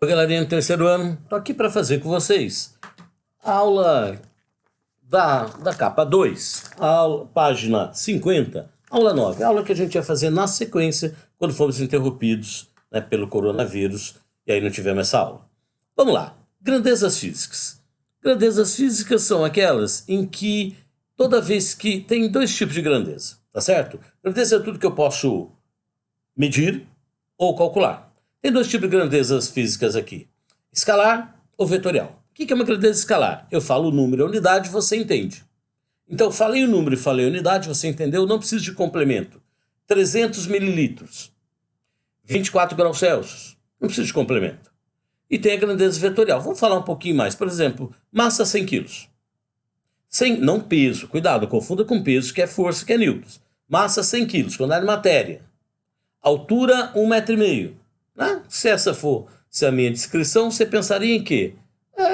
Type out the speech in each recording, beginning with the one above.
Oi, galerinha do terceiro ano, tô aqui para fazer com vocês a aula da capa 2, página 50, aula 9, a aula que a gente ia fazer na sequência quando fomos interrompidos, né, pelo coronavírus e aí não tivemos essa aula. Vamos lá, grandezas físicas. Grandezas físicas são aquelas em que toda vez que tem dois tipos de grandeza, tá certo? Grandeza é tudo que eu posso medir ou calcular. Tem dois tipos de grandezas físicas aqui: escalar ou vetorial. O que é uma grandeza escalar? Eu falo o número e a unidade, você entende. Então, falei o número e falei a unidade, você entendeu? Não preciso de complemento. 300 mililitros, 24 graus Celsius. Não preciso de complemento. E tem a grandeza vetorial. Vamos falar um pouquinho mais. Por exemplo, massa 100 quilos. 100, não peso. Cuidado, confunda com peso, que é força, que é newtons. Massa 100 quilos, quantidade de matéria. Altura 1,5 m. Né? Se a minha descrição, você pensaria em quê?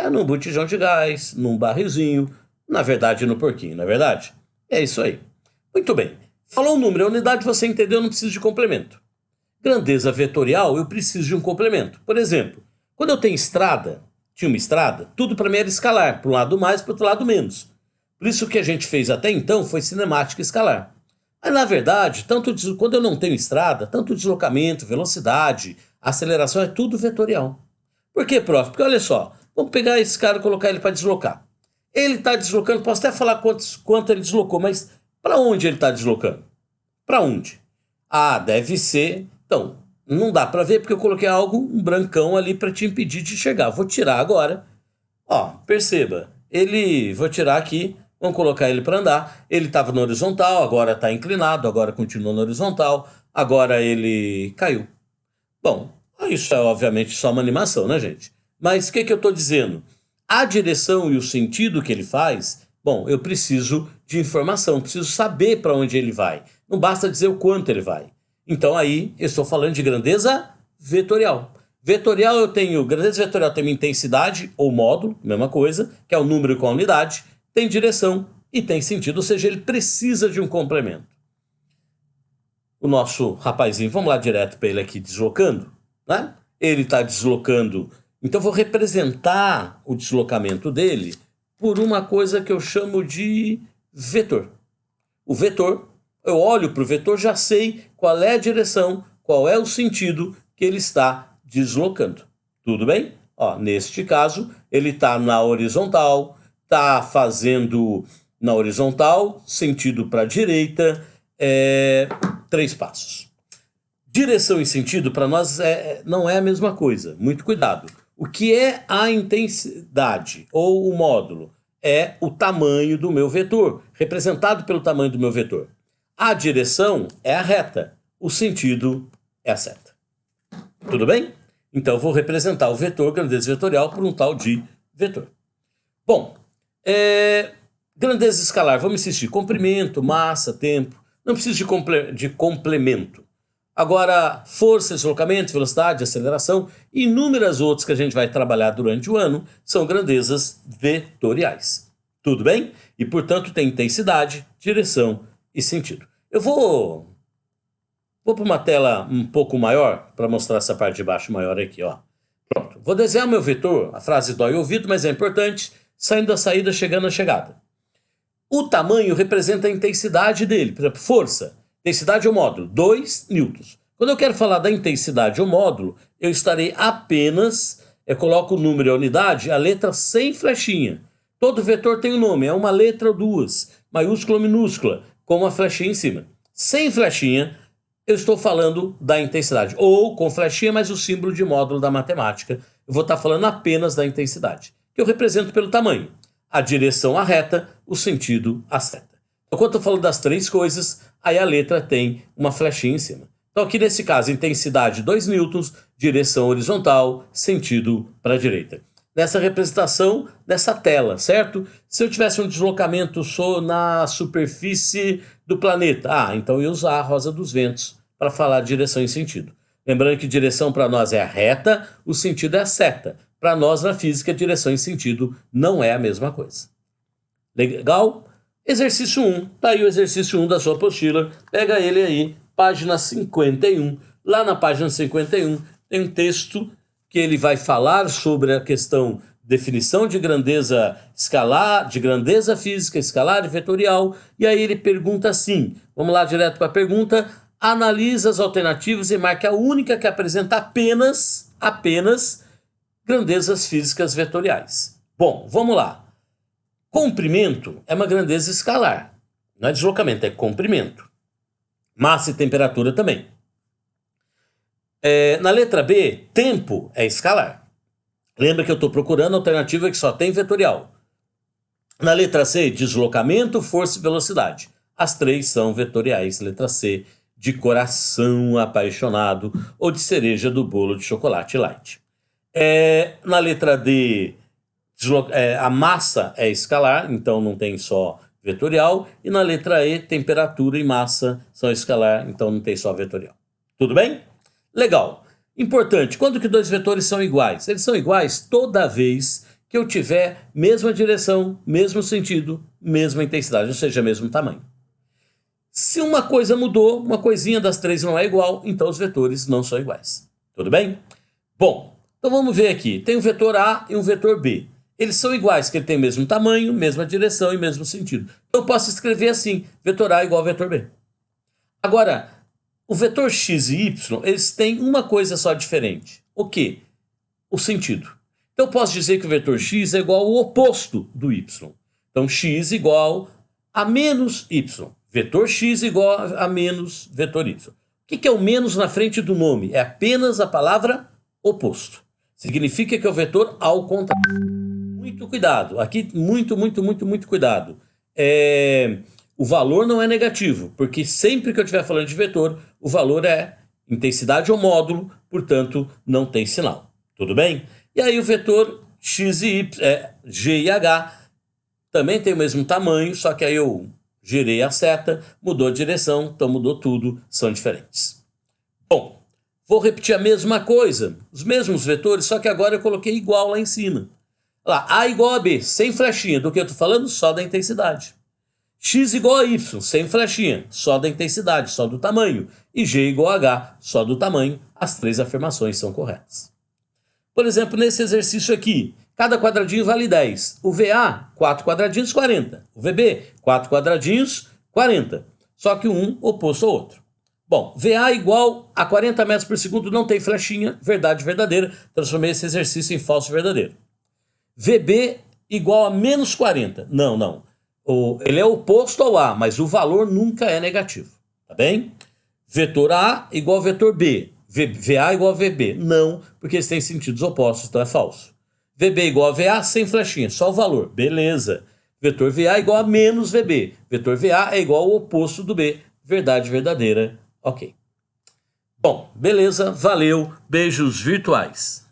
Num botijão de gás, num barrilzinho, na verdade no porquinho, não é verdade? É isso aí. Muito bem. Falou o número e a unidade, você entendeu, não precisa de complemento. Grandeza vetorial, eu preciso de um complemento. Por exemplo, quando eu tenho estrada, tinha uma estrada, tudo para mim era escalar, para um lado mais, para o outro lado menos. Por isso o que a gente fez até então foi cinemática escalar. Mas na verdade, quando eu não tenho estrada, tanto deslocamento, velocidade, aceleração, é tudo vetorial. Por quê, prof? Porque olha só, vamos pegar esse cara e colocar ele para deslocar. Ele está deslocando, posso até falar quanto ele deslocou, mas para onde ele está deslocando? Para onde? Deve ser... Então, não dá para ver porque eu coloquei um brancão ali para te impedir de chegar. Vou tirar agora. Perceba, vou tirar aqui, vamos colocar ele para andar. Ele estava no horizontal, agora está inclinado, agora continua no horizontal, agora ele caiu. Bom, isso é obviamente só uma animação, né, gente? Mas o que eu estou dizendo? A direção e o sentido que ele faz, bom, eu preciso de informação, preciso saber para onde ele vai. Não basta dizer o quanto ele vai. Então aí eu estou falando de grandeza vetorial. Grandeza vetorial tem uma intensidade ou módulo, mesma coisa, que é o número com a unidade, tem direção e tem sentido, ou seja, ele precisa de um complemento. O nosso rapazinho, vamos lá direto para ele aqui deslocando, né? Ele está deslocando, então vou representar o deslocamento dele por uma coisa que eu chamo de vetor. O vetor, eu olho para o vetor, já sei qual é a direção, qual é o sentido que ele está deslocando. Tudo bem? Neste caso, ele está na horizontal, está fazendo na horizontal, sentido para a direita, 3 passos. Direção e sentido para nós não é a mesma coisa. Muito cuidado. O que é a intensidade ou o módulo? É o tamanho do meu vetor, representado pelo tamanho do meu vetor. A direção é a reta, o sentido é a seta. Tudo bem? Então eu vou representar o vetor, grandeza vetorial, por um tal de vetor. Bom, grandeza escalar, vamos insistir, comprimento, massa, tempo. Não preciso de complemento. Agora, força, deslocamento, velocidade, aceleração e inúmeras outras que a gente vai trabalhar durante o ano são grandezas vetoriais. Tudo bem? E, portanto, tem intensidade, direção e sentido. Eu vou para uma tela um pouco maior para mostrar essa parte de baixo maior aqui. Pronto. Vou desenhar o meu vetor. A frase dói o ouvido, mas é importante. Saindo da saída, chegando à chegada. O tamanho representa a intensidade dele. Por exemplo, força. Intensidade ou módulo, 2 newtons. Quando eu quero falar da intensidade ou módulo, eu estarei apenas, eu coloco o número e a unidade, a letra sem flechinha. Todo vetor tem um nome, é uma letra ou duas, maiúscula ou minúscula, com uma flechinha em cima. Sem flechinha, eu estou falando da intensidade. Ou com flechinha, mas o símbolo de módulo da matemática. Eu vou estar falando apenas da intensidade, que eu represento pelo tamanho. A direção a reta, o sentido a seta. Então, quando eu falo das 3 coisas, aí a letra tem uma flechinha em cima. Então aqui nesse caso, intensidade 2 newtons, direção horizontal, sentido para a direita. Nessa representação, nessa tela, certo? Se eu tivesse um deslocamento na superfície do planeta, então eu ia usar a rosa dos ventos para falar direção e sentido. Lembrando que direção para nós é a reta, o sentido é a seta. Para nós, na física, direção e sentido não é a mesma coisa. Legal? Exercício 1. Tá aí o exercício 1 da sua apostila. Pega ele aí, página 51. Lá na página 51 tem um texto que ele vai falar sobre a questão definição de grandeza escalar, de grandeza física, escalar e vetorial, e aí ele pergunta assim, vamos lá direto para a pergunta, analisa as alternativas e marque a única que apresenta apenas grandezas físicas vetoriais. Bom, vamos lá. Comprimento é uma grandeza escalar, não é deslocamento, é comprimento. Massa e temperatura também. Na letra B, tempo é escalar. Lembra que eu estou procurando a alternativa que só tem vetorial. Na letra C, deslocamento, força e velocidade. As três são vetoriais. Letra C, de coração apaixonado ou de cereja do bolo de chocolate light. Na letra D, a massa é escalar, então não tem só vetorial. E na letra E, temperatura e massa são escalar, então não tem só vetorial. Tudo bem? Legal. Importante, quando que dois vetores são iguais? Eles são iguais toda vez que eu tiver mesma direção, mesmo sentido, mesma intensidade, ou seja, mesmo tamanho. Se uma coisa mudou, uma coisinha das três não é igual, então os vetores não são iguais. Tudo bem? Bom, então vamos ver aqui. Tem um vetor A e um vetor B. Eles são iguais, porque ele tem o mesmo tamanho, mesma direção e mesmo sentido. Eu posso escrever assim, vetor A igual a vetor B. Agora, o vetor x e y, eles têm uma coisa só diferente. O quê? O sentido. Então eu posso dizer que o vetor x é igual ao oposto do y. Então x igual a menos y. Vetor x igual a menos vetor y. O que é o menos na frente do nome? É apenas a palavra oposto. Significa que é o vetor ao contrário. Muito cuidado. Aqui, muito cuidado. O valor não é negativo, porque sempre que eu estiver falando de vetor, o valor é intensidade ou módulo, portanto, não tem sinal. Tudo bem? E aí o vetor x e y, g e h, também tem o mesmo tamanho, só que aí eu girei a seta, mudou a direção, então mudou tudo, são diferentes. Bom, vou repetir a mesma coisa, os mesmos vetores, só que agora eu coloquei igual lá em cima. Lá, A igual a B, sem flechinha, do que eu estou falando? Só da intensidade. X igual a Y, sem flechinha, só da intensidade, só do tamanho. E G igual a H, só do tamanho. As três afirmações são corretas. Por exemplo, nesse exercício aqui, cada quadradinho vale 10. O VA, 4 quadradinhos, 40. O VB, 4 quadradinhos, 40. Só que um oposto ao outro. Bom, VA igual a 40 metros por segundo, não tem flechinha, verdade verdadeira. Transformei esse exercício em falso verdadeiro. VB igual a menos 40. Não. Ele é oposto ao A, mas o valor nunca é negativo, tá bem? Vetor A igual a vetor B, VA igual a VB, não, porque eles têm sentidos opostos, então é falso. VB igual a VA sem flechinha, só o valor, beleza. Vetor VA igual a menos VB, vetor VA é igual ao oposto do B, verdade verdadeira, ok. Bom, beleza, valeu, beijos virtuais.